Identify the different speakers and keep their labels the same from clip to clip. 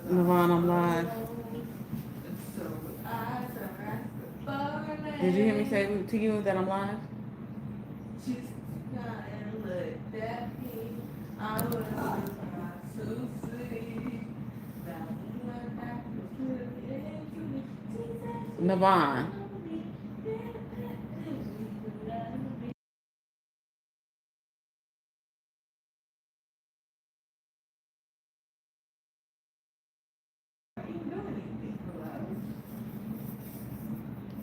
Speaker 1: Navon, I'm live. Did you hear me say to you that I'm live? Navon.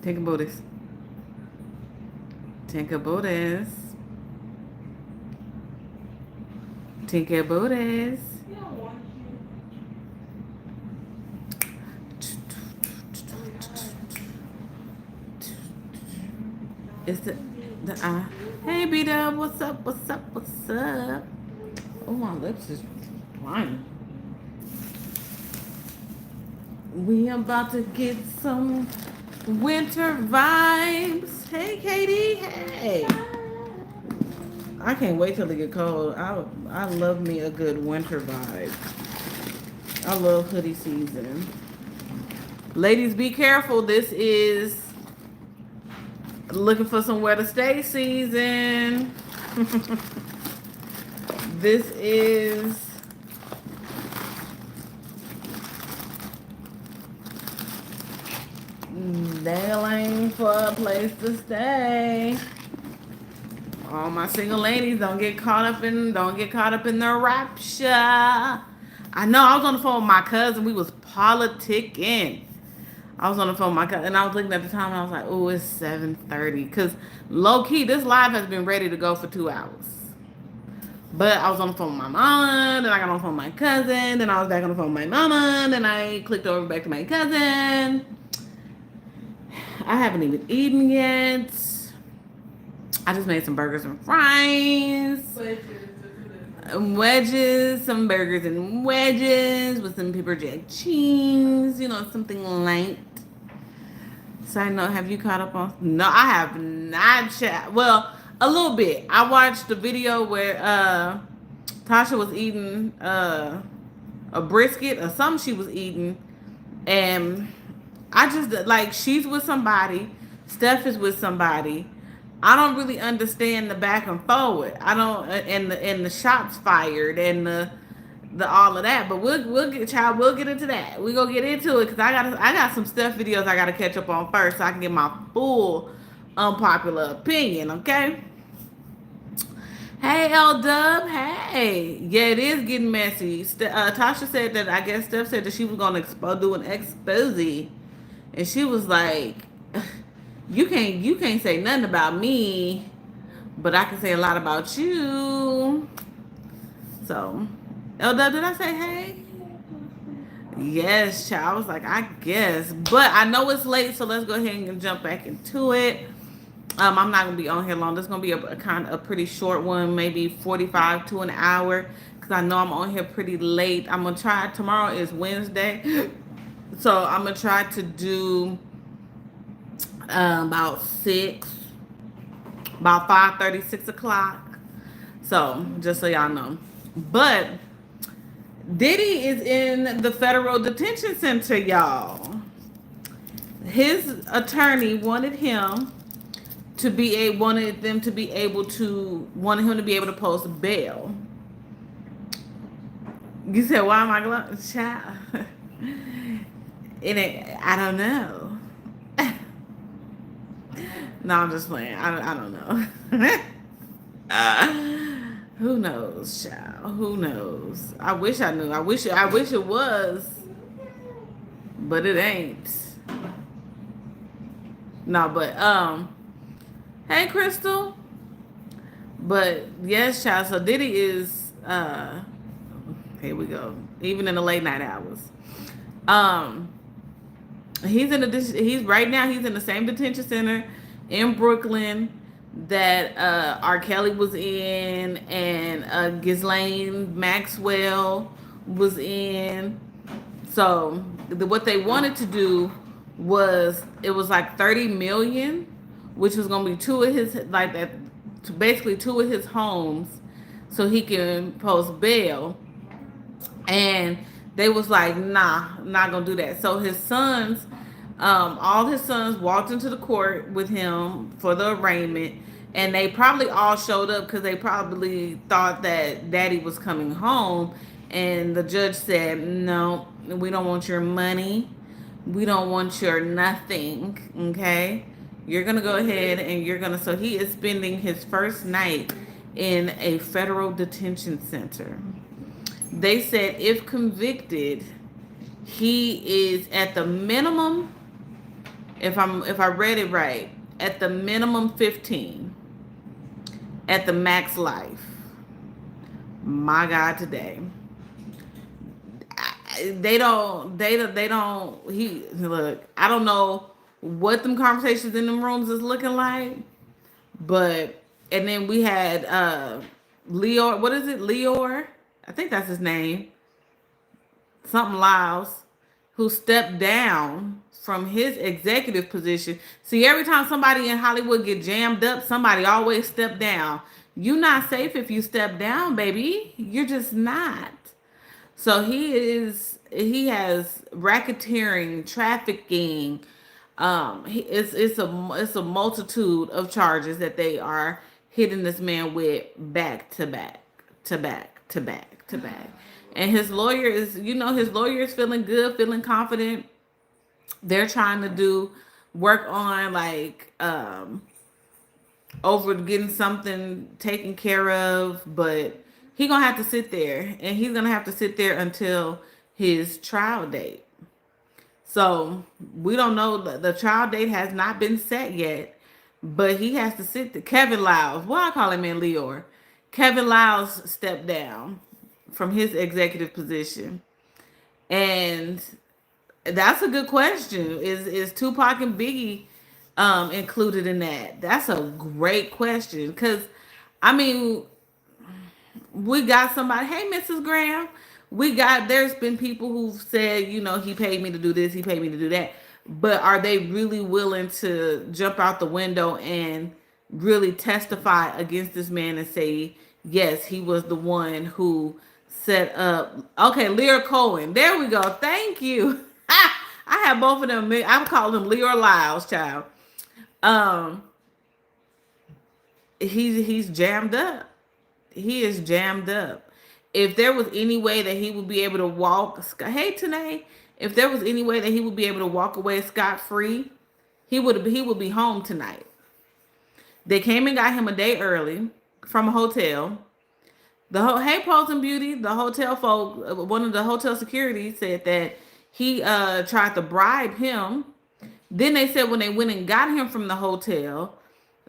Speaker 1: Think about this. Think about this. Think about this. It's the Hey B Dub, what's up? What's up? What's up? Oh, my lips is flying. We about to get some winter vibes. Hey Katie, hey. I can't wait till it get cold. I love me a good winter vibe. I love hoodie season. Ladies, be careful. This is looking for somewhere to stay season. This is nailing for a place to stay. All my single ladies, don't get caught up in the rapture. I know I was on the phone with my cousin. We was politicking. I was on the phone with my cousin, and I was looking at the time, and I was like, "Oh, it's 7:30." Cause low key, this live has been ready to go for 2 hours. But I was on the phone with my mama, then I got on the phone with my cousin, then I was back on the phone with my mama, then I clicked over back to my cousin. I haven't even eaten yet. I just made some burgers and fries. Wedges, some burgers and wedges with some pepper jack cheese, something light. Side note, have you caught up on? No, I have not. Well, a little bit. I watched the video where Tasha was eating a brisket or something she was eating, and I just like she's with somebody, Steph is with somebody. I don't really understand the back and forward. I don't and the shots fired and the all of that. But we'll get into that. We gonna get into it because I got some Steph videos I gotta catch up on first so I can get my full unpopular opinion. Okay. Hey L Dub, hey, yeah, it is getting messy. Tasha said that I guess Steph said that she was gonna do an expose, and she was like, you can't say nothing about me, but I can say a lot about you. So, Elda, did I say hey? Yes, child. I was like, I guess, but I know it's late, so let's go ahead and jump back into it. I'm not gonna be on here long. This is gonna be a pretty short one, maybe 45 to an hour, because I know I'm on here pretty late. I'm gonna try. Tomorrow is Wednesday, so I'm gonna try to do about 5:30, 6 o'clock. So just so y'all know. But Diddy is in the federal detention center, y'all. His attorney wanted him to wanted him to be able to post bail. You said, why am I glowing? Child. I don't know. No, I'm just playing. I don't know. Who knows, child? Who knows? I wish I knew. I wish it was, but it ain't. No, but hey, Crystal. But yes, child. So Diddy is here we go. Even in the late night hours. He's right now he's in the same detention center in Brooklyn that R. Kelly was in, and Ghislaine Maxwell was in. So what they wanted to do was it was like 30 million, which was gonna be basically two of his homes, so he can post bail. And They was like, nah, not gonna do that. So his sons, all his sons walked into the court with him for the arraignment, and they probably all showed up because they probably thought that daddy was coming home. And the judge said, no, we don't want your money. We don't want your nothing. Okay. You're gonna go ahead and you're gonna, so he is spending his first night in a federal detention center. They said if convicted, he is at the minimum, if I read it right, at the minimum 15, at the max life. My God, today. They don't he look, I don't know what them conversations in them rooms is looking like, but and then we had Leor, what is it? Leor? I think that's his name. Something Lyles, who stepped down from his executive position. See, every time somebody in Hollywood get jammed up, somebody always step down. You not safe if you step down, baby. You're just not. So he has racketeering, trafficking. It's a multitude of charges that they are hitting this man with back to back to back to back to back. And his lawyer is, his lawyer is feeling good, feeling confident. They're trying to do work on like over getting something taken care of, but he gonna have to sit there, and he's gonna have to sit there until his trial date. So we don't know, the trial date has not been set yet, but he has to sit there. Kevin Lyles, well, I call him in Leor. Kevin Lyles stepped down from his executive position, and that's a good question. Is Tupac and Biggie included in that? That's a great question, because I mean, we got somebody. Hey, Mrs. Graham, there's been people who've said, he paid me to do this, he paid me to do that. But are they really willing to jump out the window and really testify against this man and say, yes, he was the one who set up? Okay, Lear Cohen. There we go. Thank you. I have both of them. I'm calling him Lear Lyles, child. Um, he's jammed up. He is jammed up. If there was any way that he would be able to walk, hey Tanae, if there was any way that he would be able to walk away scot free, he would be home tonight. They came and got him a day early from a hotel. Hey Pose and Beauty, the hotel folk, one of the hotel security said that he tried to bribe him. Then they said when they went and got him from the hotel,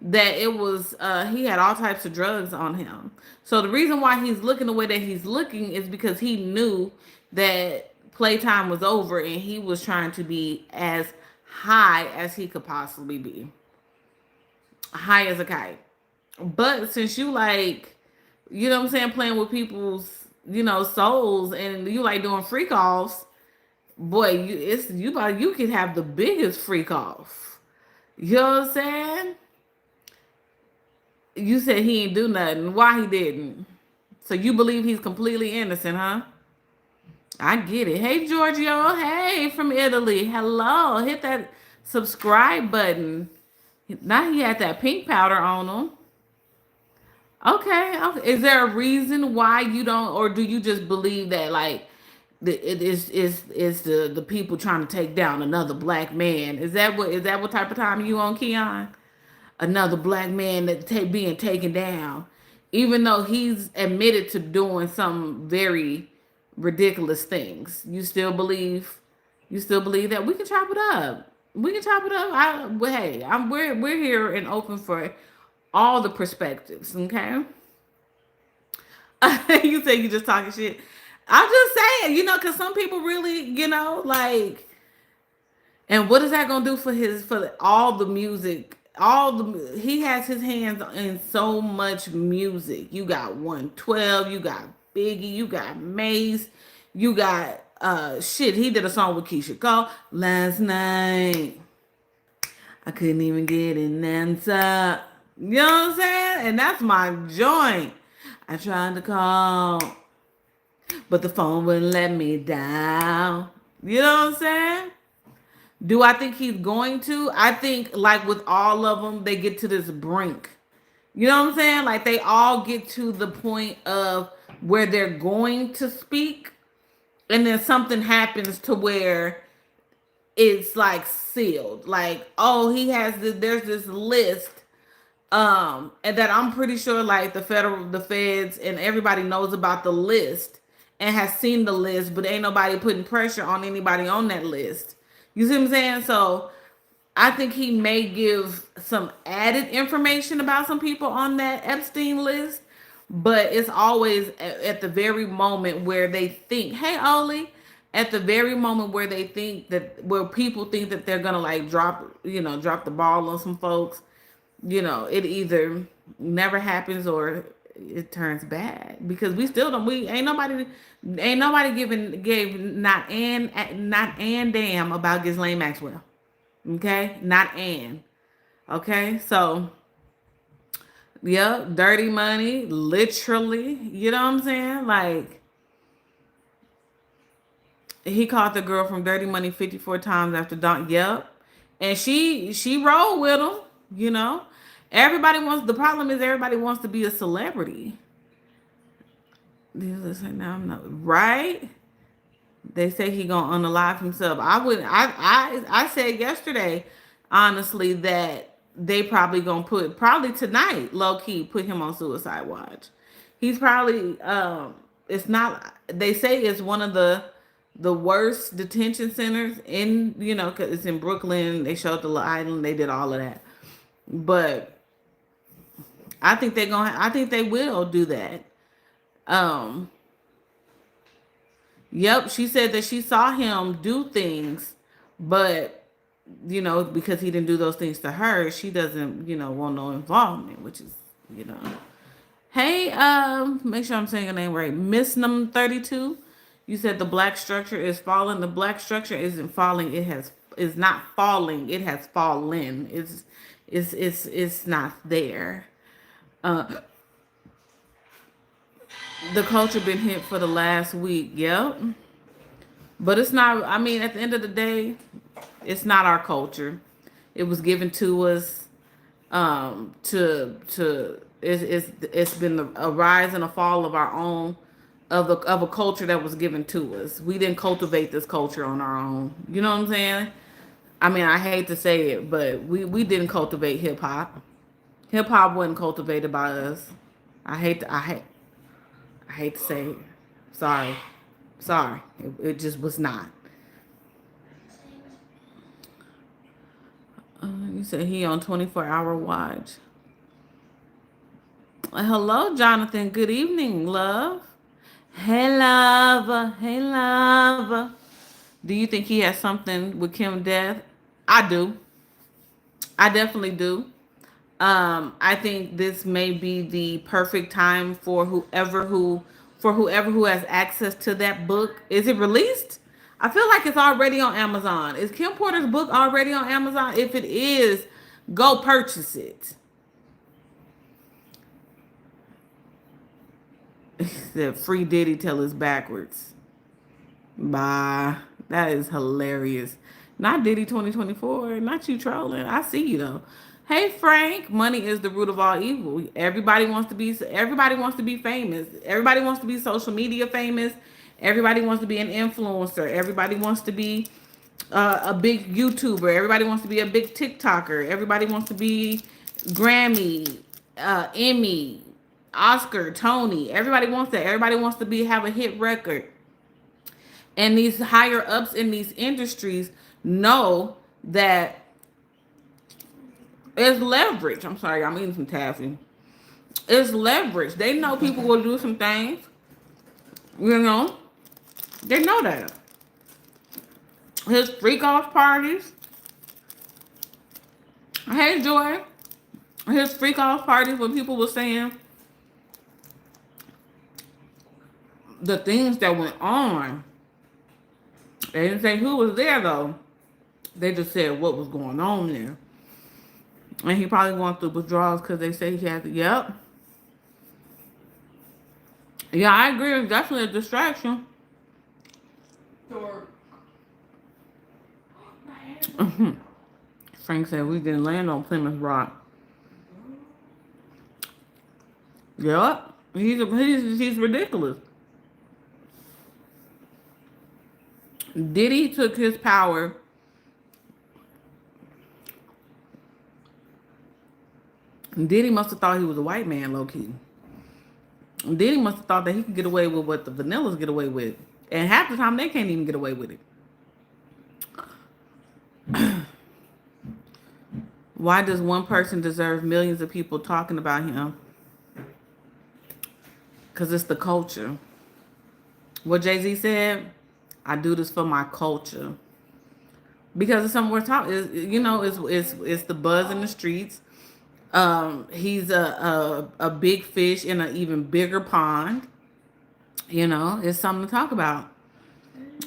Speaker 1: that it was he had all types of drugs on him. So the reason why he's looking the way that he's looking is because he knew that playtime was over, and he was trying to be as high as he could possibly be. High as a kite. But since you like, what I'm saying, playing with people's, souls, and you like doing freak offs, boy, you could have the biggest freak off. You know what I'm saying? You said he ain't do nothing. Why he didn't? So you believe he's completely innocent, huh? I get it. Hey, Giorgio. Hey, from Italy. Hello. Hit that subscribe button. Now he had that pink powder on him. Okay. Okay. Is there a reason why you don't, or do you just believe that like it is the people trying to take down another black man? Is that what type of time you on, Keon? Another black man that being taken down, even though he's admitted to doing some very ridiculous things. You still believe that we can chop it up. We can chop it up. We're here and open for all the perspectives. Okay. You say you just talking shit. I'm just saying, because some people really, like, and what is that gonna do for all the music? He has his hands in so much music. You got 112, you got Biggie, you got Mace, you got he did a song with Keisha Cole last night. I couldn't even get an answer. You know what I'm saying? And that's my joint. I tried to call. but the phone wouldn't let me down. You know what I'm saying? Do I think he's going to? I think, like with all of them, they get to this brink. You know what I'm saying? Like they all get to the point of where they're going to speak, and then something happens to where it's like sealed. Like, oh, he has this, there's this list, and that I'm pretty sure like the feds and everybody knows about the list and has seen the list, but ain't nobody putting pressure on anybody on that list. You see what I'm saying? So I think he may give some added information about some people on that Epstein list, but it's always at the very moment where they think, hey, Oli, at the very moment where they think that, where people think that they're gonna like drop the ball on some folks, it either never happens or it turns bad because we still don't, we ain't nobody gave not and damn about Ghislaine Maxwell. Okay, not Ann. Okay, so yep, dirty money, literally. You know what I'm saying? Like he caught the girl from Dirty Money 54 times after Don. Yep, and she rolled with him. You know, everybody wants. The problem is everybody wants to be a celebrity. Now I'm not right. They say he gonna unalive himself. I would. I said yesterday, honestly, that they probably gonna put probably tonight, low key, put him on suicide watch. He's probably. It's not. They say it's one of the worst detention centers in, because it's in Brooklyn. They showed the little island. They did all of that, but I think they're gonna. I think they will do that. Um, Yep, she said that she saw him do things, but because he didn't do those things to her, she doesn't, want no involvement, which is, you know. Hey, make sure I'm saying your name right. Miss Num 32. You said the black structure is falling. The black structure isn't falling. Is not falling. It has fallen. It's not there. Uh, the culture been hit for the last week. Yep. But it's not, I mean, at the end of the day, it's not our culture. It was given to us to it's been a rise and a fall of our own, of a culture that was given to us. We didn't cultivate this culture on our own. You know what I'm saying? I mean, I hate to say it, but we didn't cultivate hip hop. Hip hop wasn't cultivated by us. I hate to say it. Sorry. Sorry. It just was not. You said he on 24-hour watch. Hello, Jonathan. Good evening, love. Hey, love. Hey, love. Do you think he has something with Kim death? I do. I definitely do. I think this may be the perfect time for whoever who has access to that book. Is it released? I feel like it's already on Amazon. Is Kim Porter's book already on Amazon? If it is, go purchase it. The free Diddy tell us backwards. Bye. That is hilarious. Not Diddy 2024. Not you trolling. I see you though. Hey Frank, money is the root of all evil. Everybody wants to be famous. Everybody wants to be social media famous. Everybody wants to be an influencer. Everybody wants to be a big YouTuber. Everybody wants to be a big TikToker. Everybody wants to be Grammy, Emmy, Oscar, Tony. Everybody wants that. Everybody wants to have a hit record. And these higher ups in these industries know that it's leverage. I'm sorry, I'm eating some taffy. It's leverage. They know people will do some things. You know, they know that. His freak off parties. Hey, Joy. His freak off parties when people were saying the things that went on. They didn't say who was there though. They just said what was going on there. And he probably going through withdrawals because they say he had to, yep. Yeah, I agree. It's definitely a distraction.
Speaker 2: Or
Speaker 1: Frank said we didn't land on Plymouth Rock. Yup. He's ridiculous. Diddy took his power. Diddy must have thought he was a white man, low key. Diddy must have thought that he could get away with what the vanillas get away with. And half the time they can't even get away with it. Why does one person deserve millions of people talking about him? Because it's the culture. What Jay-Z said, I do this for my culture. Because it's something we're talking, it's the buzz in the streets. He's a big fish in an even bigger pond. It's something to talk about.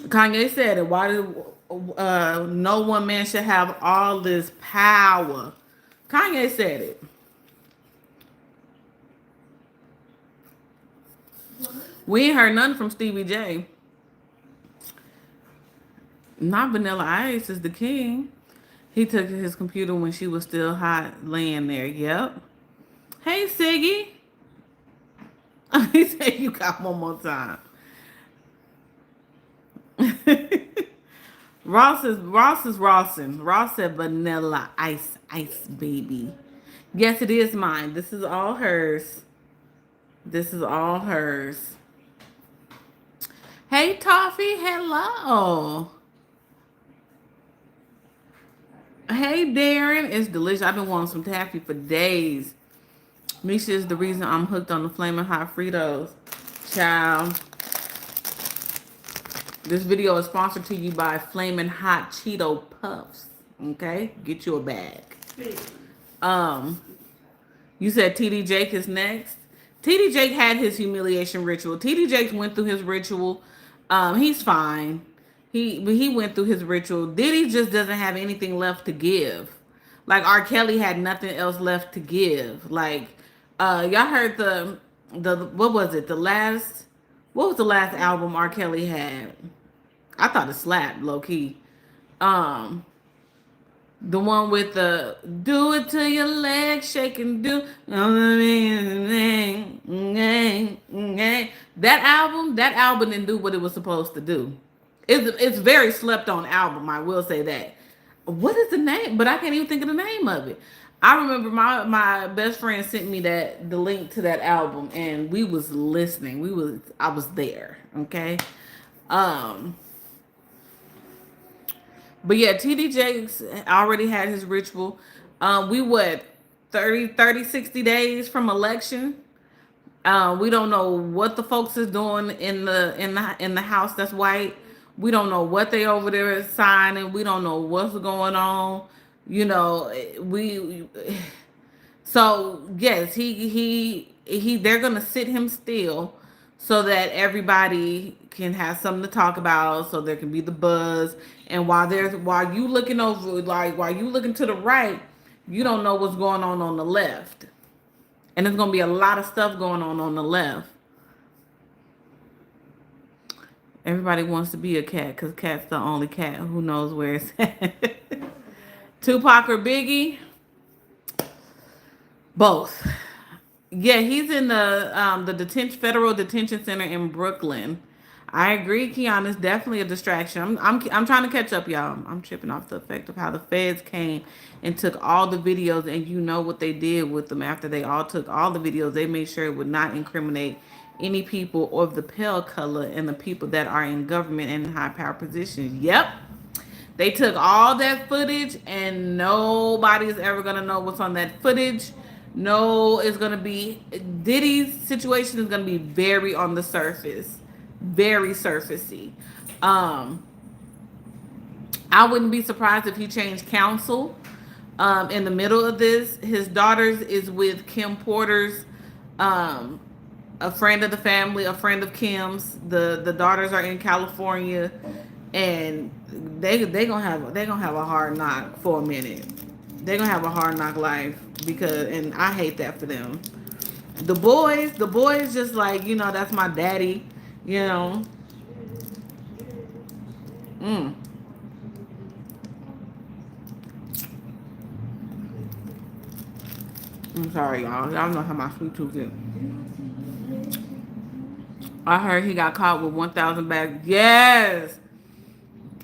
Speaker 1: Kanye said it. Why do no one man should have all this power? Kanye said it. We ain't heard nothing from Stevie J. Not Vanilla Ice is the king. He took his computer when she was still hot, laying there. Yep. Hey, Siggy. He said you got one more time. Rossing. Ross said Vanilla Ice, baby. Yes, it is mine. This is all hers. This is all hers. Hey, Toffee. Hello. Hey, Darren. It's delicious. I've been wanting some taffy for days. Misha is the reason I'm hooked on the Flamin' Hot Fritos. Child. This video is sponsored to you by Flamin' Hot Cheeto Puffs. Okay? Get you a bag. You said TD Jake is next. TD Jake had his humiliation ritual. TD Jake went through his ritual. He's fine. He went through his ritual. Diddy just doesn't have anything left to give. Like R. Kelly had nothing else left to give. Like, y'all heard the what was it? What was the last album R. Kelly had? I thought it slapped low key. The one with the do it till your legs shake and do that album didn't do what it was supposed to do. It's very slept on album, I will say that. What is the name? But I can't even think of the name of it. I remember my best friend sent me the link to that album and we was listening. I was there, okay? But yeah, TD Jakes already had his ritual. We 60 days from election. We don't know what the folks is doing in the house that's white. We don't know what they over there is signing. We don't know what's going on. We so yes, they're gonna sit him still so that everybody can have something to talk about, so there can be the buzz. And while you looking over, like while you looking to the right, you don't know what's going on the left. And there's gonna be a lot of stuff going on the left. Everybody wants to be a cat because cat's the only cat who knows where it's at. Tupac or Biggie? Both. Yeah, he's in the federal detention center in Brooklyn. I agree, Keon. It's definitely a distraction. I'm trying to catch up, y'all. I'm tripping off the effect of how the feds came and took all the videos, and you know what they did with them after they all took all the videos. They made sure it would not incriminate any people of the pale color and the people that are in government and in high power positions. Yep. They took all that footage, and nobody's ever gonna know what's on that footage. No, it's gonna be Diddy's situation is gonna be very on the surface, very surfacey. I wouldn't be surprised if he changed counsel in the middle of this. His daughter's is with Kim Porter's, a friend of the family, a friend of Kim's. The daughters are in California, and they gonna have a hard knock for a minute. They're gonna have a hard knock life and I hate that for them. The boys just like, that's my daddy, you know. Mm. I'm sorry, y'all. Y'all know how my sweet tooth is. I heard he got caught with 1,000 bags. Yes.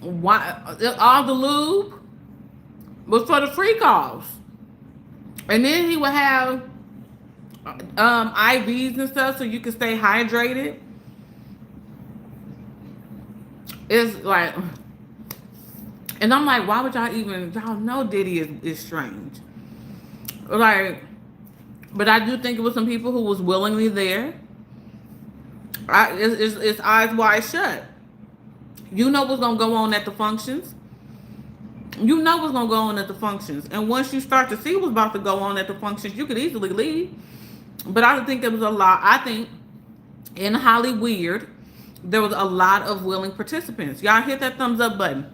Speaker 1: Why? All the lube was for the free calls. And then he would have IVs and stuff so you can stay hydrated. It's like, and I'm like, why would y'all know Diddy is strange. Like, but I do think it was some people who was willingly there. It's eyes wide shut. You know what's gonna go on at the functions. You know what's gonna go on at the functions. And once you start to see what's about to go on at the functions, you could easily leave. But I think there was a lot. I think in Hollywood, there was a lot of willing participants. Y'all hit that thumbs up button.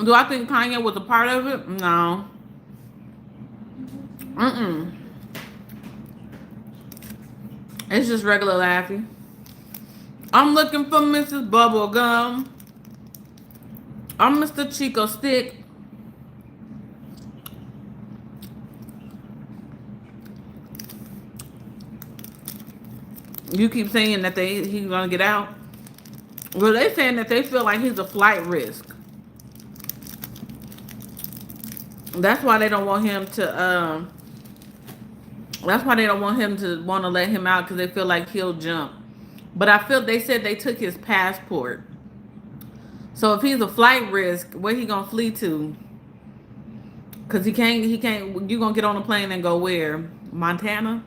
Speaker 1: Do I think Kanye was a part of it? No. It's just regular laughing. I'm looking for Mrs. Bubblegum. I'm Mr. Chico Stick. You keep saying that he's gonna get out. Well, they saying that they feel like he's a flight risk. That's why they don't want him to. That's why they don't want him to want to let him out, because they feel like he'll jump. But I feel they said they took his passport. So if he's a flight risk, where he gonna flee to? Cause he can't. You gonna get on a plane and go where? Montana?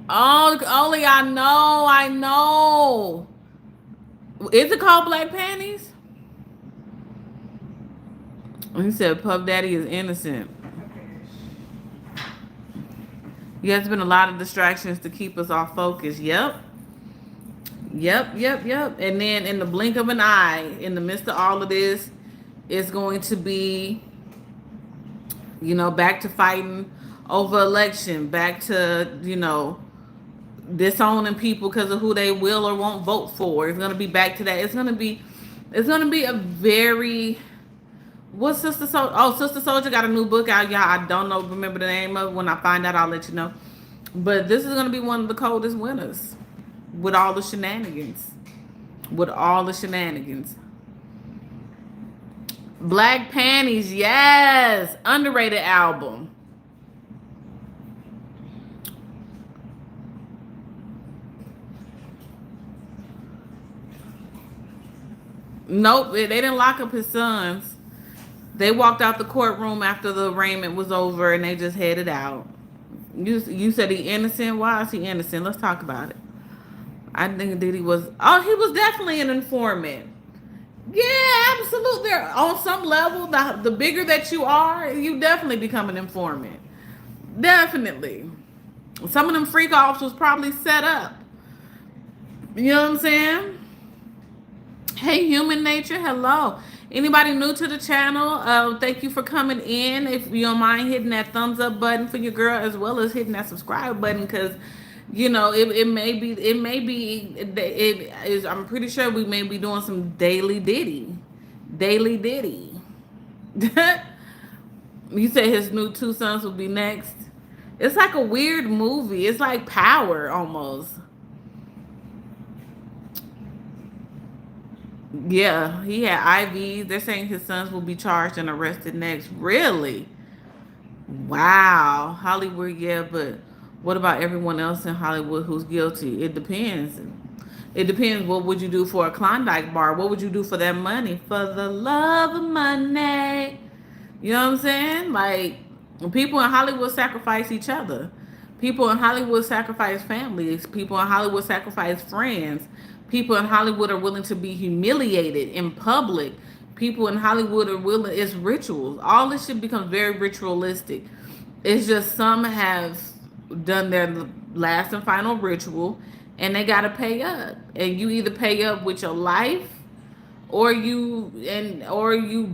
Speaker 1: Oh, only I know. Is it called Black Panties? He said Puff Daddy is innocent. Yeah, it's been a lot of distractions to keep us off focus. Yep. And then in the blink of an eye, in the midst of all of this, it's going to be, back to fighting over election, back to, disowning people because of who they will or won't vote for. It's gonna be back to that. It's gonna be a very. What's Sister Soldier? Oh, Sister Soldier got a new book out, y'all. I don't remember the name of it. When I find out, I'll let you know. But this is gonna be one of the coldest winters, with all the shenanigans. Black Panties, yes, underrated album. Nope, they didn't lock up his sons. They walked out the courtroom after the arraignment was over, and they just headed out. You said he innocent? Why is he innocent? Let's talk about it. I think Diddy was. Oh, he was definitely an informant. Yeah, absolutely. On some level, the bigger that you are, you definitely become an informant. Definitely. Some of them freak offs was probably set up. You know what I'm saying? Hey, Human Nature, hello. Anybody new to the channel, thank you for coming in. If you don't mind hitting that thumbs up button for your girl, as well as hitting that subscribe button, because it may be I'm pretty sure we may be doing some daily Diddy. You said his new two sons will be next. It's like a weird movie. It's like Power almost. Yeah, he had IVs. They're saying his sons will be charged and arrested next. Really? Wow. Hollywood, yeah, but what about everyone else in Hollywood who's guilty? It depends. It depends. What would you do for a Klondike bar? What would you do for that money? For the love of money. You know what I'm saying? Like, people in Hollywood sacrifice each other. People in Hollywood sacrifice families. People in Hollywood sacrifice friends. People in Hollywood are willing to be humiliated in public. People in Hollywood are willing. It's rituals. All this shit becomes very ritualistic. It's just some have done their last and final ritual, and they gotta pay up. And you either pay up with your life, or you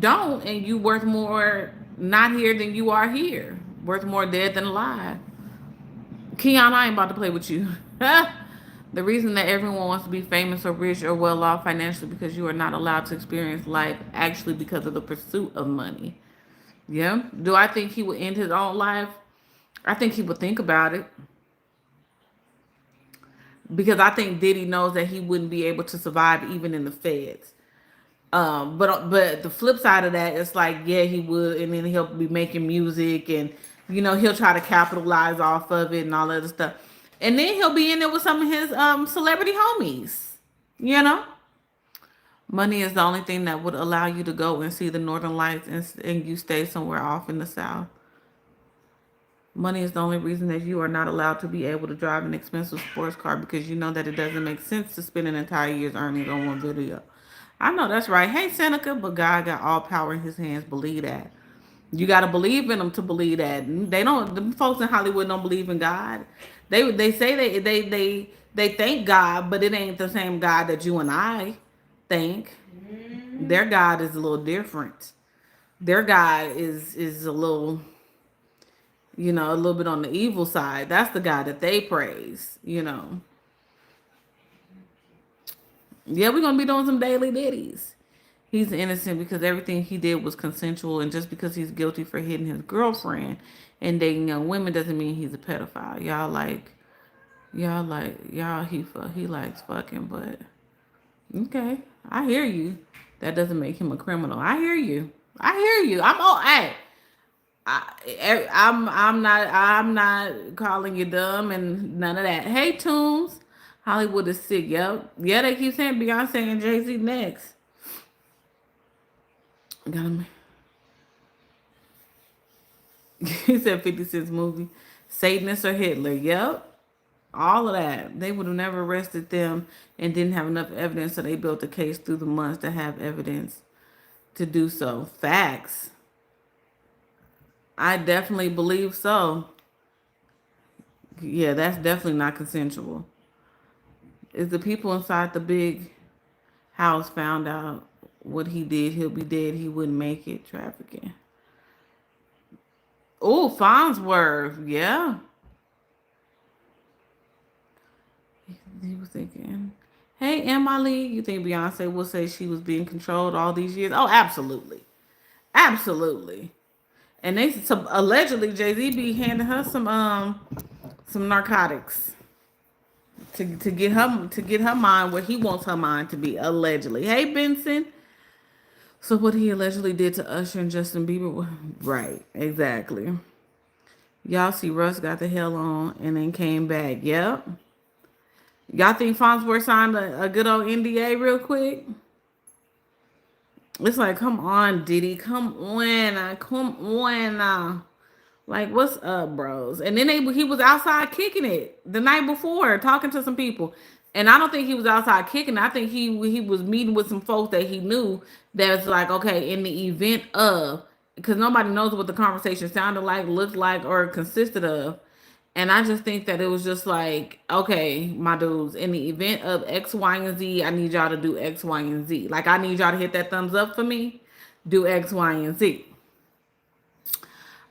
Speaker 1: don't, and you worth more not here than you are here. Worth more dead than alive. Keon, I ain't about to play with you. The reason that everyone wants to be famous or rich or well off financially because you are not allowed to experience life actually because of the pursuit of money. Yeah. Do I think he would end his own life? I think he would think about it because I think Diddy knows that he wouldn't be able to survive even in the feds. But the flip side of that, it's like yeah, he would, and then he'll be making music, and he'll try to capitalize off of it and all that other stuff, and then he'll be in there with some of his celebrity homies. You know, money is the only thing that would allow you to go and see the Northern Lights, and you stay somewhere off in the South. Money is the only reason that you are not allowed to be able to drive an expensive sports car because you know that it doesn't make sense to spend an entire year's earnings on one video. I know that's right. Hey, Seneca, but God got all power in his hands. Believe that. You got to believe in them to believe that. They don't. The folks in Hollywood don't believe in God. They say they thank God, but it ain't the same God that you and I think. Their God is a little different. Their God is a little a little bit on the evil side. That's the God that they praise. Yeah, we're gonna be doing some daily ditties. He's innocent because everything he did was consensual, and just because he's guilty for hitting his girlfriend and dating young women doesn't mean he's a pedophile. Y'all he likes fucking, but okay, I hear you. That doesn't make him a criminal. I hear you. I hear you. I'm all hey. I'm not calling you dumb and none of that. Hey, Tunes, Hollywood is sick. Yep, yeah, they keep saying Beyonce and Jay Z next. Got him. He said 50 Cent's movie, Satanist or Hitler. Yep, all of that. They would have never arrested them and didn't have enough evidence, so they built a case through the months to have evidence to do so. Facts. I definitely believe so. Yeah, that's definitely not consensual. If the people inside the big house found out what he did, he'll be dead. He wouldn't make it. Trafficking. Oh, Farnsworth. Yeah. He was thinking, hey, Emily, you think Beyonce will say she was being controlled all these years? Oh, absolutely. Absolutely. And allegedly Jay-Z be handing her some narcotics to get her mind where he wants her mind to be, allegedly. Hey, Benson. So what he allegedly did to Usher and Justin Bieber, right? Exactly. Y'all see Russ got the hell on and then came back. Yep. Y'all think Farnsworth signed a good old NDA real quick? It's like, come on, Diddy, come on, come on. Like, what's up, bros? And then he was outside kicking it the night before, talking to some people. And I don't think he was outside kicking. I think he was meeting with some folks that he knew that's like, okay, in the event of, because nobody knows what the conversation sounded like, looked like, or consisted of. And I just think that it was just like, okay, my dudes, in the event of X, Y, and Z, I need y'all to do X, Y, and Z. Like, I need y'all to hit that thumbs up for me. Do X, Y, and Z.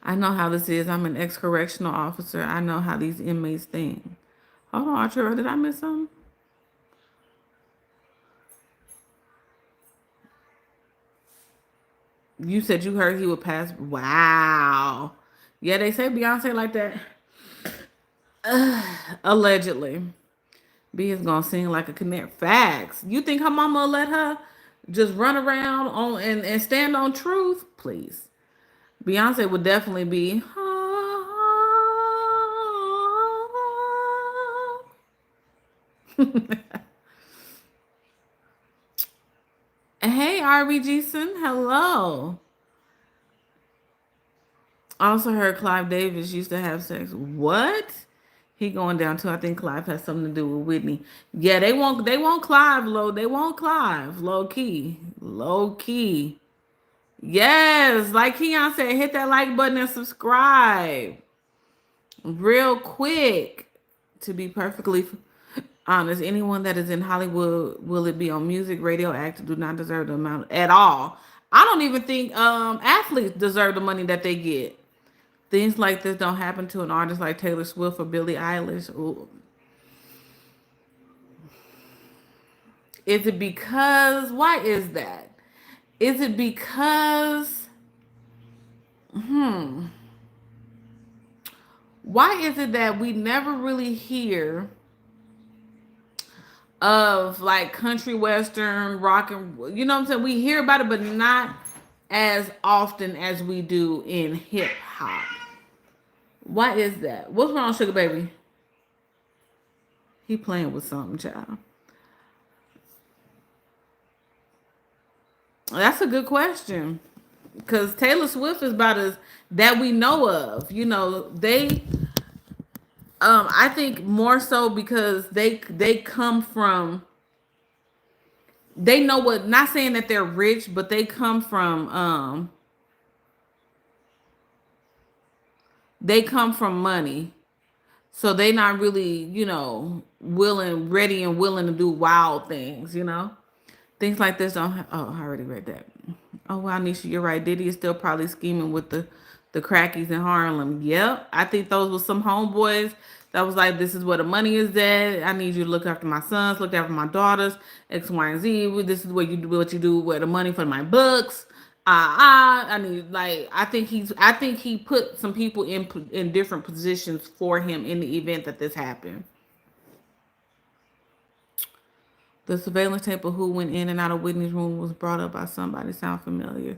Speaker 1: I know how this is. I'm an ex-correctional officer. I know how these inmates think. Hold on, Arturo, did I miss something? You said you heard he would pass. Wow. Yeah, they say Beyonce like that. Allegedly. B is gonna sing like a connect. Facts. You think her mama will let her just run around on and stand on truth? Please. Beyonce would definitely be. Hey, RBGson. Hello. Also heard Clive Davis used to have sex. What? He going down too. I think Clive has something to do with Whitney. Yeah, they won't Clive low. They won't Clive. Low key. Low key. Yes, like Keon said, hit that like button and subscribe real quick. To be perfectly Honest, anyone that is in Hollywood, will it be on music, radio, actor, do not deserve the amount at all. I don't even think athletes deserve the money that they get. Things like this don't happen to an artist like Taylor Swift or Billie Eilish. Ooh. Is it because? Why is that? Is it because? Why is it that we never really hear of like country western rock and you know what I'm saying? We hear about it, but not as often as we do in hip hop. Why is that? What's wrong, Sugar Baby? He playing with something, child. That's a good question. Cause Taylor Swift is about as that we know of. You know, they I think more so because they come from they know what not saying that they're rich, but they come from money. So they not really, willing, ready and willing to do wild things, Things like this don't oh, I already read that. Oh wow, Nisha, you're right. Diddy is still probably scheming with the crackies in Harlem. Yep. I think those were some homeboys that was like, this is where the money is at. I need you to look after my sons, look after my daughters, X, Y, and Z. This is what you do with the money for my books. I need like I think he put some people in different positions for him in the event that this happened. The surveillance tape of who went in and out of Whitney's room was brought up by somebody. Sound familiar?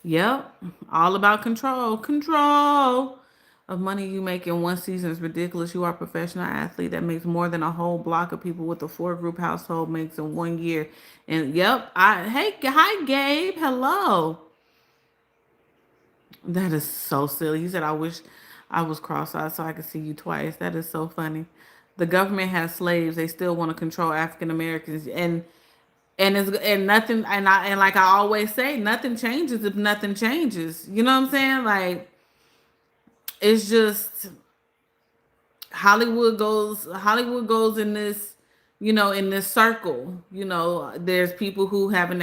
Speaker 1: Yep. All about control. Control of money you make in one season is ridiculous. You are a professional athlete that makes more than a whole block of people with a four-group household makes in 1 year. And yep, hi Gabe. Hello. That is so silly. He said, I wish I was cross-eyed so I could see you twice. That is so funny. The government has slaves. They still want to control African Americans. And nothing and like I always say, nothing changes if nothing changes. You know what I'm saying? Like it's just Hollywood goes in this, in this circle. There's people who have an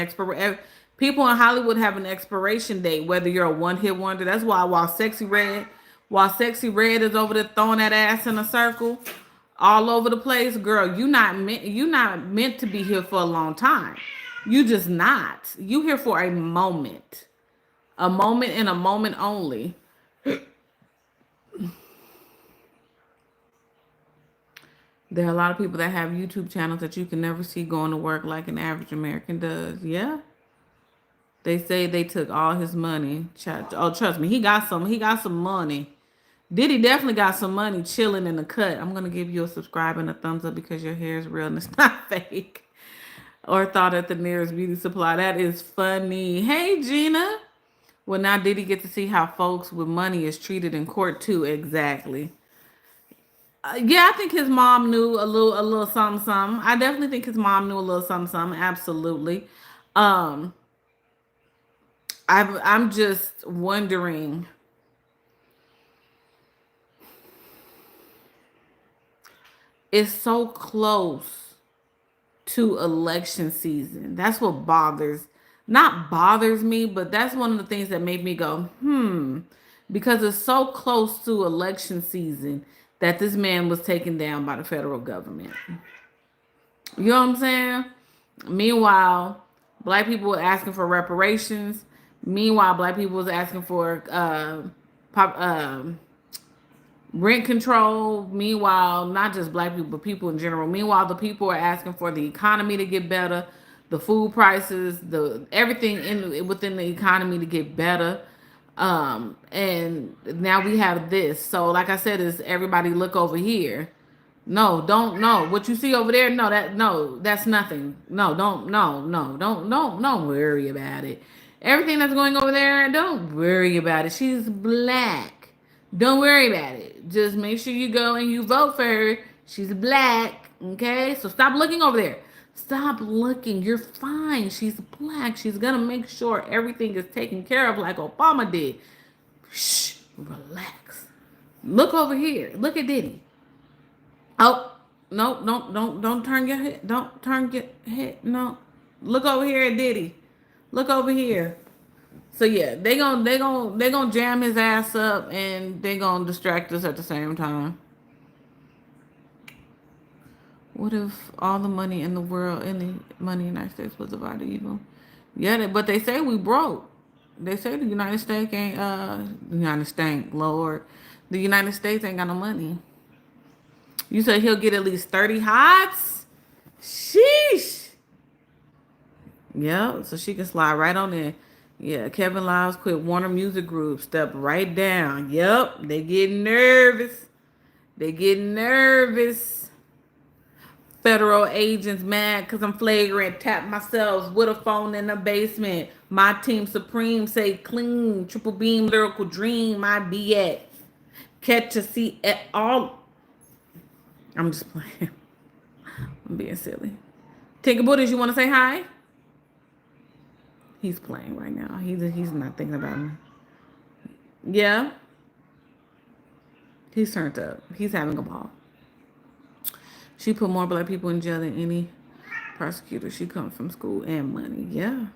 Speaker 1: people in Hollywood have an expiration date, whether you're a one-hit wonder. That's why while Sexy Red is over there throwing that ass in a circle all over the place, girl, you not meant to be here for a long time. You just not. You here for a moment. A moment and a moment only. There are a lot of people that have YouTube channels that you can never see going to work like an average American does. Yeah. They say they took all his money. Oh, trust me, he got some. He got some money. Diddy definitely got some money chilling in the cut. I'm gonna give you a subscribe and a thumbs up because your hair is real and it's not fake. Or thought at the nearest beauty supply. That is funny. Hey Gina. Well, now Diddy get to see how folks with money is treated in court too. Exactly. Yeah, I think his mom knew a little something, something. I definitely think his mom knew a little something, something. Absolutely. Um, I'm just wondering. It's so close to election season. That's what not bothers me, but that's one of the things that made me go, because it's so close to election season that this man was taken down by the federal government. You know what I'm saying? Meanwhile, black people were asking for reparations. Meanwhile, black people was asking for pop, rent control. Meanwhile, not just black people, but people in general. Meanwhile, the people are asking for the economy to get better, the food prices, the everything within the economy to get better. And now we have this. So, like I said, is everybody look over here? No, don't no. What you see over there? No, that's nothing. No, don't worry about it. Everything that's going over there, don't worry about it. She's black. Don't worry about it. Just make sure you go and you vote for her. She's black. Okay? So stop looking over there. Stop looking. You're fine. She's black. She's gonna make sure everything is taken care of like Obama did. Shh, relax. Look over here. Look at Diddy. Oh, Nope, don't turn your head. Don't turn your head. No, look over here at Diddy. Look over here. So yeah, they gonna jam his ass up and they gonna distract us at the same time. What if all the money in the world, any money in the United States was divided even? Yeah, but they say we broke. They say the United States ain't the United States, Lord. The United States ain't got no money. You said he'll get at least 30 hots? Sheesh. Yep, so she can slide right on in. Yeah, Kevin Lyles quit Warner Music Group. Step right down. Yep, they getting nervous. They getting nervous. Federal agents mad because I'm flagrant. Tap myself with a phone in the basement. My team supreme say clean. Triple beam lyrical dream. I be at. Catch a seat at all. I'm just playing. I'm being silly. Tinker Buddhas, you want to say hi? He's playing right now. He's not thinking about me. Yeah. He's turned up. He's having a ball. She put more black people in jail than any prosecutor. She comes from school and money. Yeah.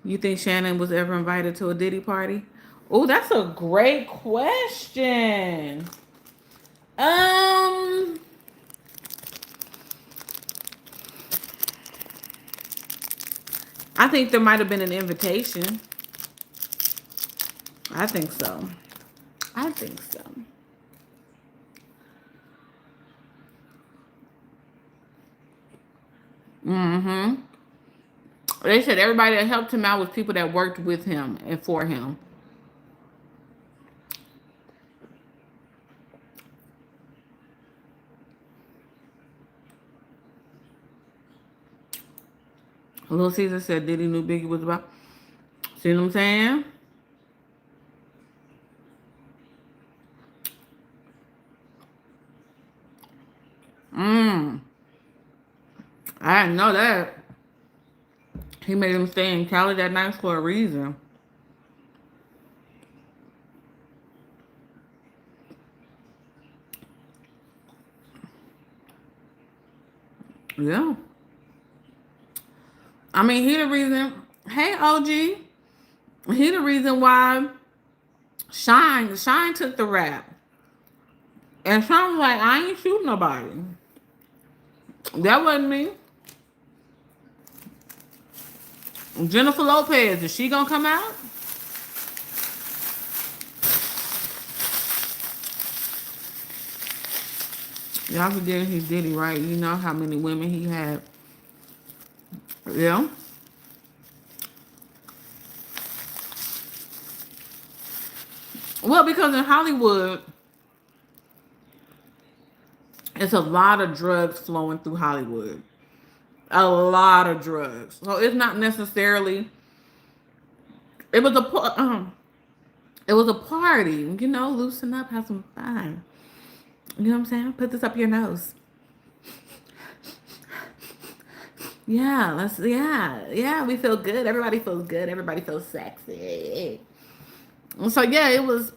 Speaker 1: You think Shannon was ever invited to a Diddy party? Oh, that's a great question. I think there might have been an invitation. I think so. I think so. Mm-hmm. They said everybody that helped him out was people that worked with him and for him. Little Caesar said Diddy knew Biggie was about. See what I'm saying? I didn't know that. He made him stay in Cali that night for a reason. Yeah. I mean, he the reason. Hey, OG. He the reason why Shine took the rap. And Shine was like, I ain't shooting nobody. That wasn't me. Jennifer Lopez, is she gonna come out? Y'all forgetting he Diddy, right? You know how many women he had. Yeah. Well, because in Hollywood, it's a lot of drugs flowing through Hollywood. A lot of drugs. So it's not necessarily. It was it was a party. You know, loosen up, have some fun. You know what I'm saying? Put this up your nose. Yeah, yeah. We feel good. Everybody feels good. Everybody feels sexy. So yeah, it was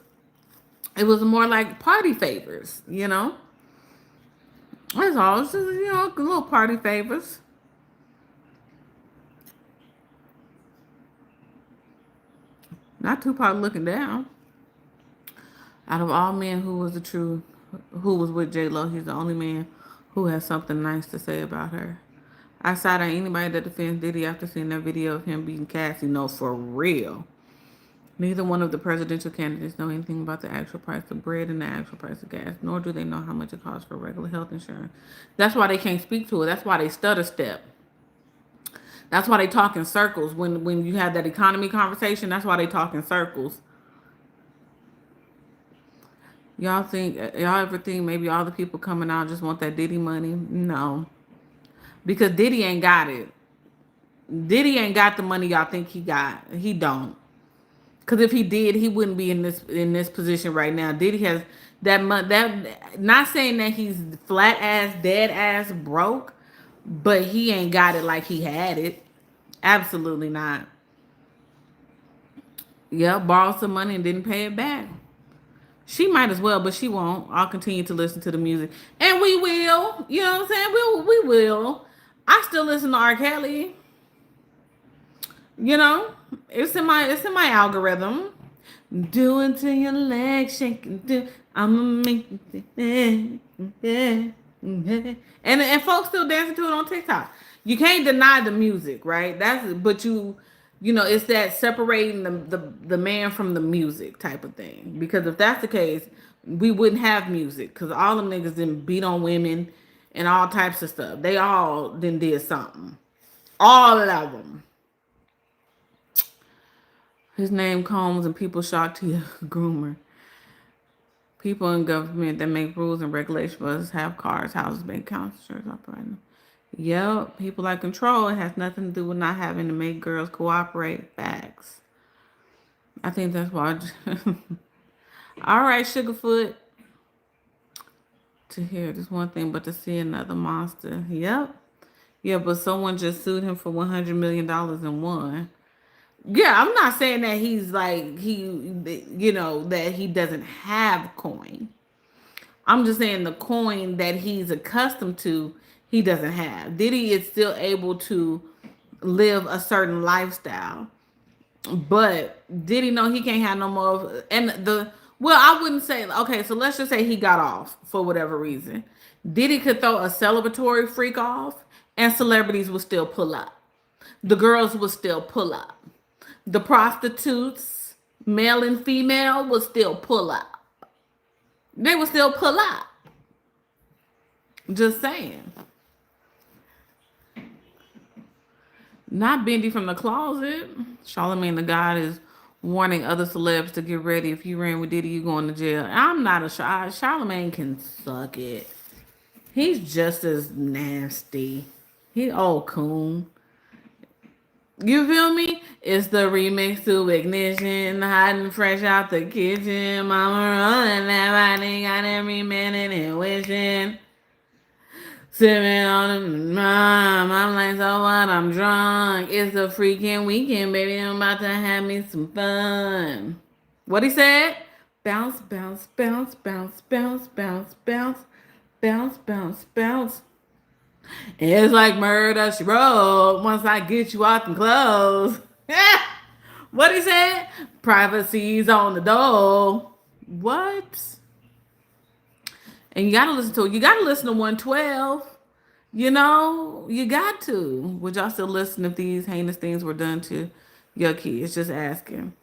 Speaker 1: more like party favors. You know, that's all. It's just, little party favors. Not Tupac looking down. Out of all men, who was with J Lo, he's the only man who has something nice to say about her. I side on anybody that defends Diddy after seeing that video of him beating Cassie. No, for real. Neither one of the presidential candidates know anything about the actual price of bread and the actual price of gas, nor do they know how much it costs for regular health insurance. That's why they can't speak to it. That's why they stutter step. That's why they talk in circles. When you have that economy conversation, that's why they talk in circles. Y'all ever think maybe all the people coming out just want that Diddy money? No. Because Diddy ain't got it. Diddy ain't got the money y'all think he got. He don't. Because if he did, he wouldn't be in this position right now. Diddy has that money. That, not saying that he's flat ass, dead ass broke, but he ain't got it like he had it. Absolutely not. Yeah, borrowed some money and didn't pay it back. She might as well, but she won't. I'll continue to listen to the music, and we will. You know what I'm saying? We will. I still listen to R. Kelly. You know, it's in my algorithm. Do until your legs shake and do. I'ma make it. And folks still dancing to it on TikTok. You can't deny the music, right? That's but you know it's that separating the man from the music type of thing. Because if that's the case, we wouldn't have music because all them niggas didn't beat on women and all types of stuff. They all then did something. All of them. His name Combs and people shocked he a groomer. People in government that make rules and regulations must have cars, houses, bank accounts, insurance operating. Yep, people like control. It has nothing to do with not having to make girls cooperate. Facts. I think that's why. All right, Sugarfoot. To hear this one thing, but to see another monster. Yep. Yeah, but someone just sued him for $100 million and won. Yeah, I'm not saying that he's like that he doesn't have coin. I'm just saying the coin that he's accustomed to, he doesn't have. Diddy is still able to live a certain lifestyle, but Diddy know he can't have no more. And I wouldn't say okay. So let's just say he got off for whatever reason. Diddy could throw a celebratory freak off, and celebrities would still pull up. The girls would still pull up. The prostitutes, male and female, would still pull up. They would still pull up. Just saying. Not Bendy from the closet. Charlamagne the God is warning other celebs to get ready. If you ran with Diddy, you going to jail. I'm not a Charlamagne can suck it. He's just as nasty. He old coon. You feel me? It's the remix to Ignition, hot and fresh out the kitchen. Mama rolling that body, got every minute and wishing. Sipping on the mom, I'm like, so what? I'm drunk. It's a freaking weekend, baby. I'm about to have me some fun. What he said? Bounce, bounce, bounce, bounce, bounce, bounce, bounce, bounce, bounce, bounce. It's like murder, she wrote. Once I get you off them clothes. What he said? Privacy's on the door. What? And you gotta listen to it. You gotta listen to 112. You know, you got to. Would y'all still listen if these heinous things were done to your kids? Just asking.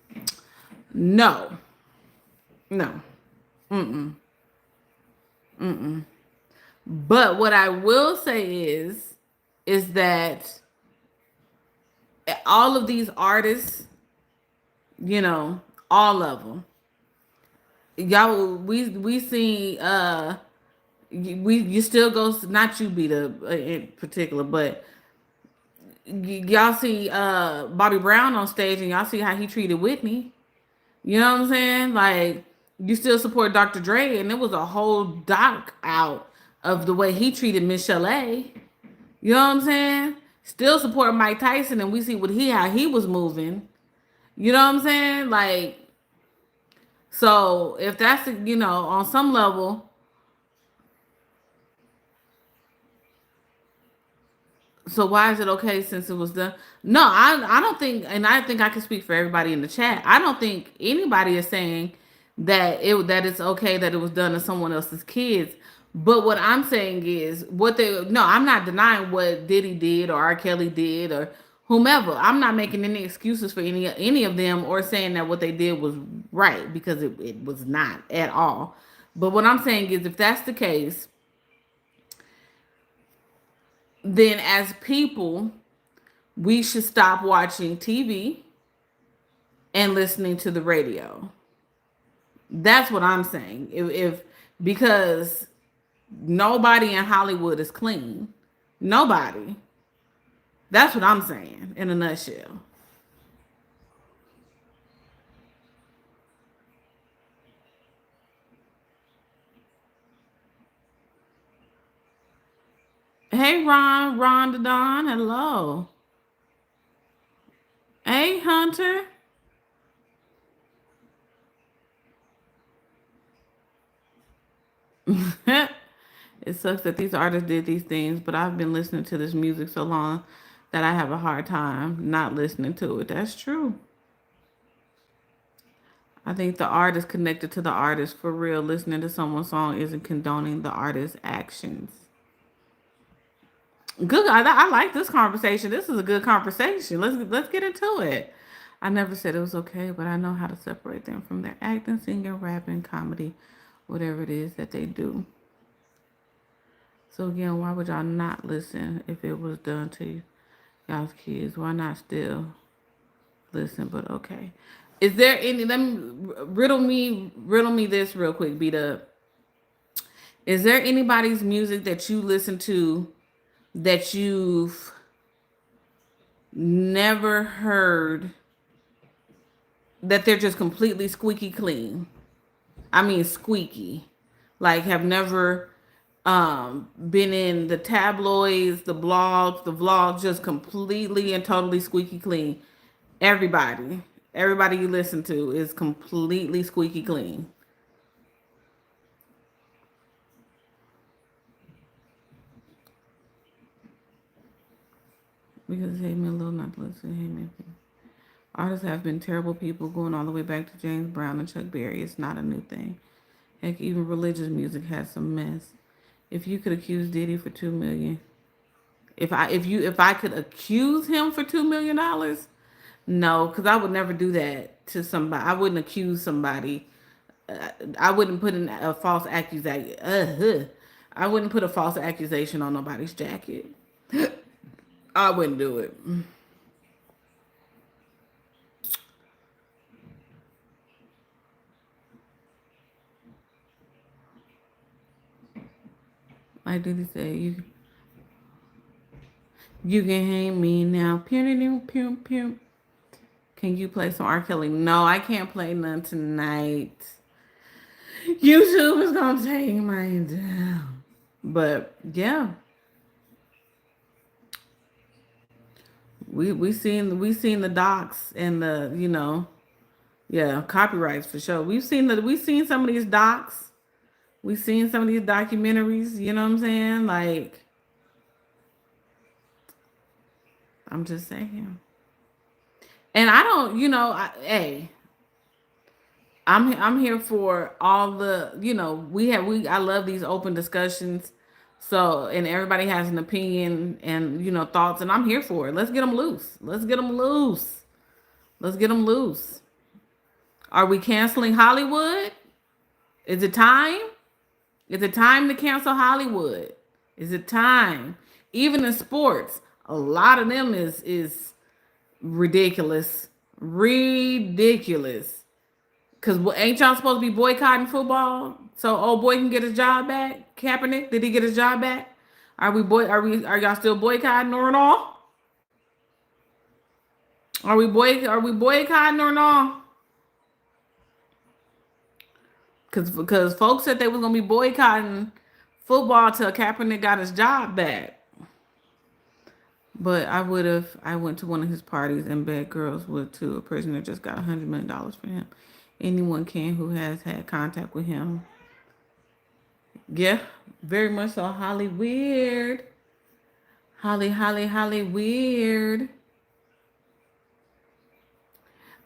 Speaker 1: No. No. Mm-mm. Mm-mm. But what I will say is that all of these artists, all of them, y'all, we seen you still go, not you be the in particular, but y'all see Bobby Brown on stage and y'all see how he treated Whitney. You know what I'm saying? Like, you still support Dr. Dre, and there was a whole doc out of the way he treated Miss Chalet. You know what I'm saying? Still support Mike Tyson, and we see how he was moving. You know what I'm saying? Like, so if that's on some level. So why is it okay since it was done? No, I don't think, and I think I can speak for everybody in the chat. I don't think anybody is saying that it's okay that it was done to someone else's kids. But what I'm saying is I'm not denying what Diddy did or R. Kelly did or whomever. I'm not making any excuses for any of them or saying that what they did was right, because it was not at all. But what I'm saying is, if that's the case, then as people, we should stop watching TV and listening to the radio. That's what I'm saying. If because nobody in Hollywood is clean. Nobody. That's what I'm saying in a nutshell. Hey Ron the Don, hello. Hey Hunter. It sucks that these artists did these things, but I've been listening to this music so long that I have a hard time not listening to it. That's true. I think the art is connected to the artist for real. Listening to someone's song isn't condoning the artist's actions. Good. I like this conversation. This is a good conversation. Let's get into it. I never said it was okay, but I know how to separate them from their acting, singing, rapping, comedy, whatever it is that they do. So again, why would y'all not listen if it was done to y'all's kids? Why not still listen? But okay. Is there any? Let me riddle me this real quick. Beat up. Is there anybody's music that you listen to that you've never heard that they're just completely squeaky clean? I mean squeaky. Like have never been in the tabloids, the blogs, the vlogs, just completely and totally squeaky clean. Everybody, everybody you listen to is completely squeaky clean. Because hate me a little, not to listen, hate me. Artists have been terrible people going all the way back to James Brown and Chuck Berry. It's not a new thing. Heck, even religious music has some mess. If you could accuse Diddy for 2 million, if I could accuse him for $2 million, no, because I would never do that to somebody. I wouldn't accuse somebody. I wouldn't put in a false accusation. I wouldn't put a false accusation on nobody's jacket. I wouldn't do it. Like Diddy said, you can hang me now. Pew, pew, pew. Can you play some R. Kelly? No, I can't play none tonight. YouTube is gonna take mine down. But yeah, we seen the docs and the yeah, copyrights for sure. We've seen some of these docs. We've seen some of these documentaries. You know what I'm saying? Like I'm just saying. And I don't, hey, I'm here for all the, I love these open discussions. So, and everybody has an opinion and thoughts, and I'm here for it. Let's get them loose. Let's get them loose. Let's get them loose. Are we canceling Hollywood? Is it time? Is it time to cancel Hollywood? Is it time? Even in sports, a lot of them is ridiculous. Ridiculous. Cause ain't y'all supposed to be boycotting football so old boy can get his job back? Kaepernick, did he get his job back? Are y'all still boycotting or not? Are we boycotting or not? Cause folks said they was gonna be boycotting football till Kaepernick got his job back. But I went to one of his parties and begged girls would too. A prisoner just got $100 million for him. Anyone can who has had contact with him. Yeah, very much so. Holly weird. Holly weird.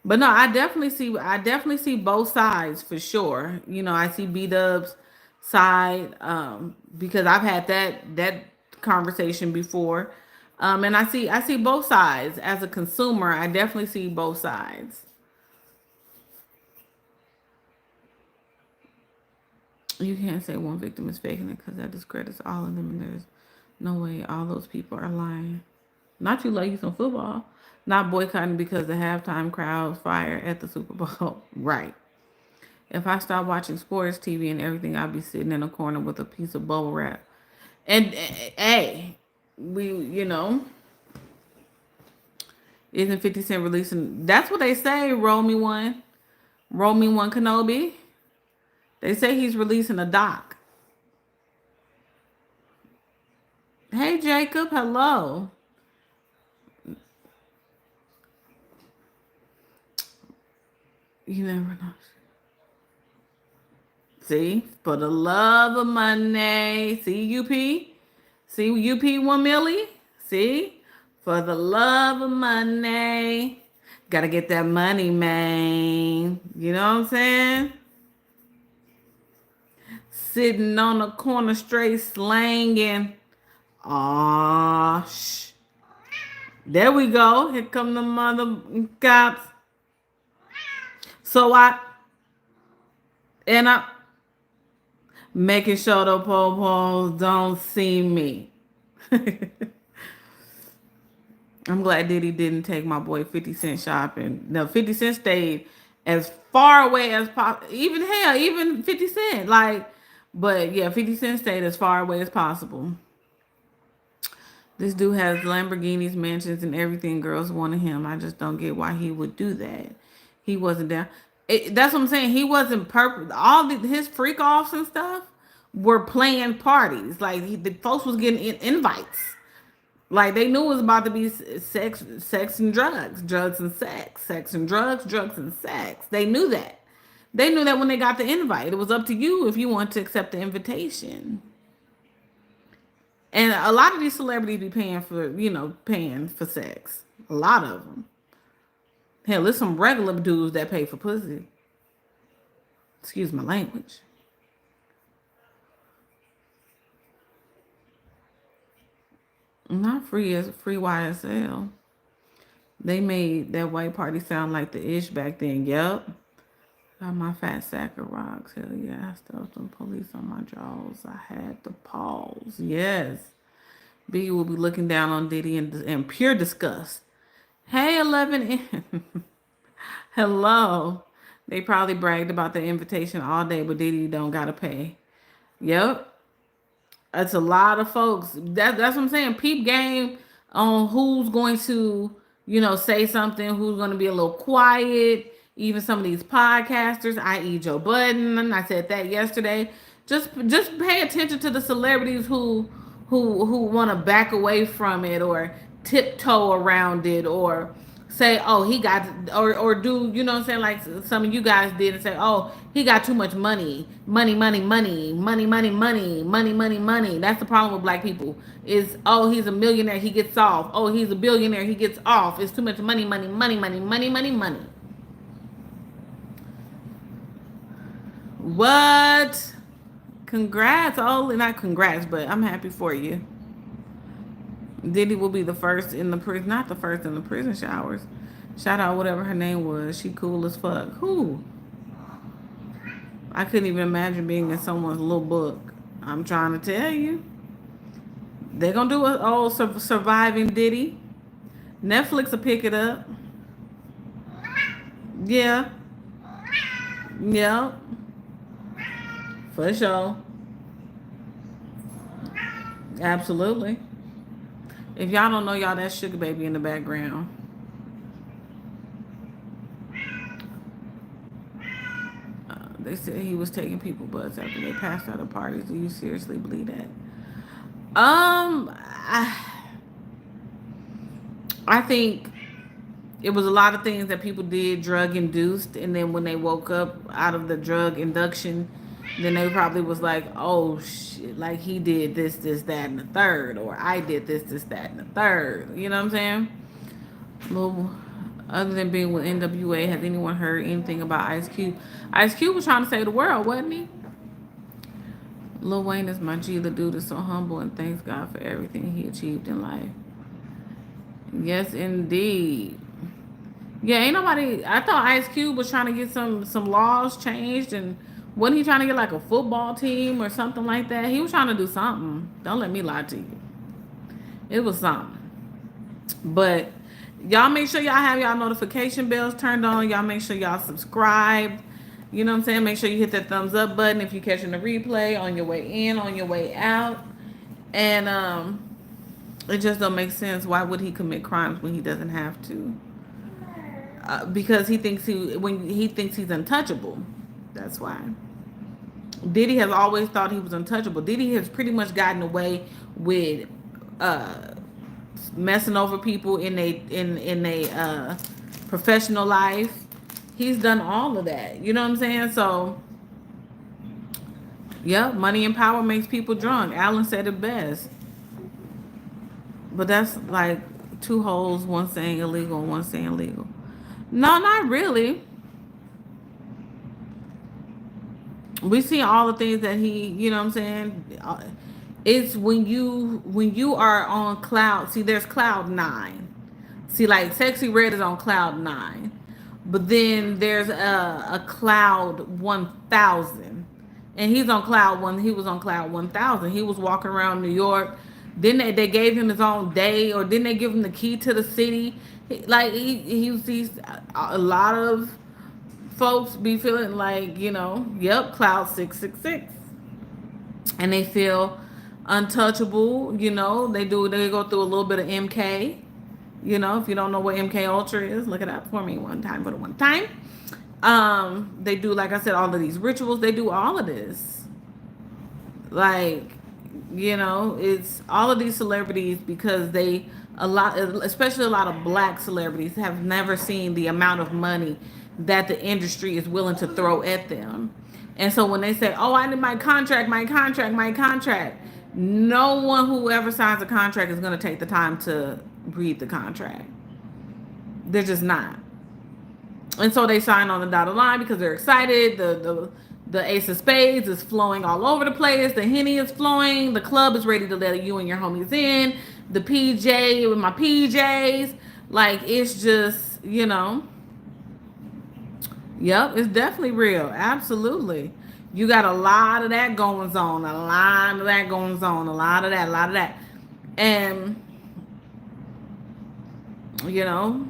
Speaker 1: But no, I definitely see both sides for sure. I see B Dub's side, because I've had that conversation before. And I see both sides. As a consumer, I definitely see both sides. You can't say one victim is faking it because that discredits all of them, and there's no way all those people are lying. Not you like some football, not boycotting because the halftime crowds fire at the Super Bowl. Right. If I stop watching sports TV and everything, I'll be sitting in a corner with a piece of bubble wrap. And hey, we isn't 50 Cent releasing? That's what they say. Roll me one Kenobi. They say he's releasing a doc. Hey Jacob, hello. You never know. See, for the love of money. See, UP? See, UP 1 milli? See? For the love of money. Gotta get that money, man. You know what I'm saying? Sitting on the corner straight slanging. Aw, there we go. Here come the mother cops. So I making sure the po-pos don't see me. I'm glad Diddy didn't take my boy 50 Cent shopping. No, 50 Cent stayed as far away as possible. Even hell, even 50 Cent. Like, but yeah, 50 Cent stayed as far away as possible. This dude has Lamborghinis, mansions, and everything girls wanted him. I just don't get why he would do that. He wasn't down. That's what I'm saying. He wasn't purpose. His freak offs and stuff were planned parties. Like the folks was getting invites. Like they knew it was about to be sex and drugs and sex and drugs and sex. They knew that. They knew that when they got the invite. It was up to you if you want to accept the invitation. And a lot of these celebrities be paying for sex. A lot of them. Hell, there's some regular dudes that pay for pussy. Excuse my language. Not free as free YSL. They made that white party sound like the ish back then. Yep. Got my fat sack of rocks. Hell yeah. I stuffed some police on my jaws. I had to pause. Yes. B will be looking down on Diddy in pure disgust. Hey, 11. Hello. They probably bragged about the invitation all day, but Diddy don't gotta pay. Yep. It's a lot of folks. That's what I'm saying. Peep game on who's going to, say something, who's going to be a little quiet. Even some of these podcasters, i.e. Joe Budden, I said that yesterday. Just pay attention to the celebrities who want to back away from it or tiptoe around it or say, oh, he got, or do, you know what I'm saying, like some of you guys did and say, oh, he got too much money. Money. That's the problem with black people is, oh, he's a millionaire, he gets off. Oh, he's a billionaire, he gets off. It's too much money. What? Congrats. Oh, not congrats, but I'm happy for you. Diddy will be the first in the prison, not the first in the prison showers. Shout out whatever her name was. She cool as fuck. Who? I couldn't even imagine being in someone's little book. I'm trying to tell you. They're going to do an old surviving Diddy. Netflix will pick it up. Yeah. Yeah. For sure. Absolutely. If y'all don't know, y'all, that's Sugar Baby in the background. They said he was taking people butts after they passed out of parties. Do you seriously believe that? I think it was a lot of things that people did drug induced, and then when they woke up out of the drug induction, then they probably was like, oh shit, like he did this, that, and the third, or I did this, that, and the third. You know what I'm saying? Other than being with NWA, has anyone heard anything about Ice Cube? Ice Cube was trying to save the world, wasn't he? Lil Wayne is my G. The dude is so humble and thanks God for everything he achieved in life. Yes, indeed. Yeah, ain't nobody. I thought Ice Cube was trying to get some laws changed, and wasn't he trying to get like a football team or something like that? He was trying to do something. Don't let me lie to you. It was something. But y'all make sure y'all have y'all notification bells turned on. Y'all make sure y'all subscribe. You know what I'm saying? Make sure you hit that thumbs up button if you're catching the replay on your way in, on your way out. And it just don't make sense. Why would he commit crimes when he doesn't have to? Because he thinks he's untouchable. That's why. Diddy has always thought he was untouchable. Diddy has pretty much gotten away with messing over people in a professional life. He's done all of that. You know what I'm saying? So Yep, money and power makes people drunk. Alan said it best. But that's like two holes, one saying illegal and one saying legal. No, not really. We see all the things that he, you know what I'm saying? It's when you are on cloud. See, there's cloud 9. See, like Sexy Red is on cloud 9. But then there's a cloud 1,000. And he's on cloud 1. He was on cloud 1,000. He was walking around New York. Then they gave him his own day, or didn't they give him the key to the city? Like he sees a lot of folks be feeling like, yep, cloud 666, and they feel untouchable. They go through a little bit of MK. If you don't know what MK Ultra is, look it up for me one time for the one time. They do, like I said, all of these rituals. They do all of this. Like, it's all of these celebrities, because especially a lot of black celebrities, have never seen the amount of money that the industry is willing to throw at them. And so when they say, "Oh, I need my contract, my contract, my contract," no one who ever signs a contract is going to take the time to read the contract. They're just not. And so they sign on the dotted line because they're excited. The ace of spades is flowing all over the place. The Henny is flowing. The club is ready to let you and your homies in. The PJ with my PJs. Like, it's just, Yep, it's definitely real. Absolutely. You got a lot of that going on. A lot of that going on. A lot of that. A lot of that. And, you know,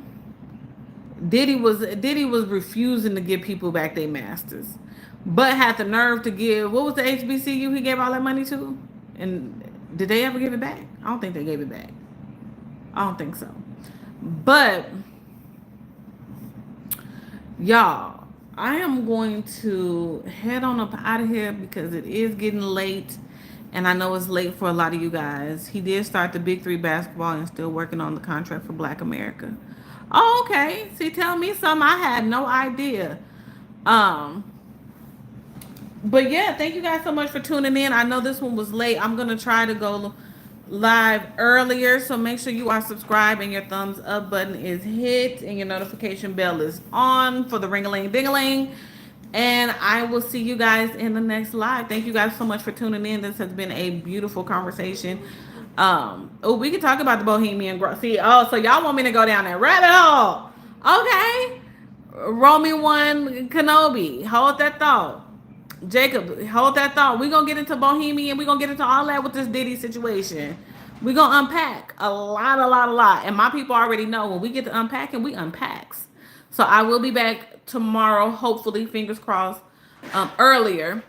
Speaker 1: Diddy was refusing to give people back their masters, but had the nerve to give, what was the HBCU he gave all that money to? And did they ever give it back? I don't think they gave it back. I don't think so. But y'all, I am going to head on up out of here because it is getting late. And I know it's late for a lot of you guys. He did start the Big Three basketball and still working on the contract for Black America. Oh, okay. See, tell me something I had no idea. Um, but yeah, thank you guys so much for tuning in. I know this one was late. I'm gonna try to go live earlier, so make sure you are subscribed and your thumbs up button is hit and your notification bell is on for the ring-a-ling-ding-a-ling. And I will see you guys in the next live. Thank you guys so much for tuning in. This has been a beautiful conversation. We can talk about the Bohemian Grove. See, so y'all want me to go down that rabbit hole. Okay. Romy one Kenobi. Hold that thought. Jacob, hold that thought. We're gonna get into Bohemian. We're gonna get into all that with this Diddy situation. We're gonna unpack a lot. And my people already know when we get to unpacking, we unpacks. So I will be back tomorrow, hopefully, fingers crossed, earlier.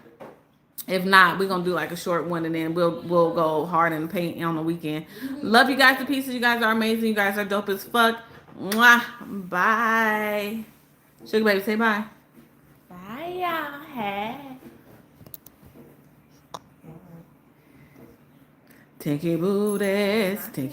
Speaker 1: If not, we're gonna do like a short one, and then we'll go hard in the paint on the weekend. Love you guys to pieces. You guys are amazing. You guys are dope as fuck. Mwah. Bye. Sugar baby, say bye. Bye, y'all. Hey. Take your booties. Take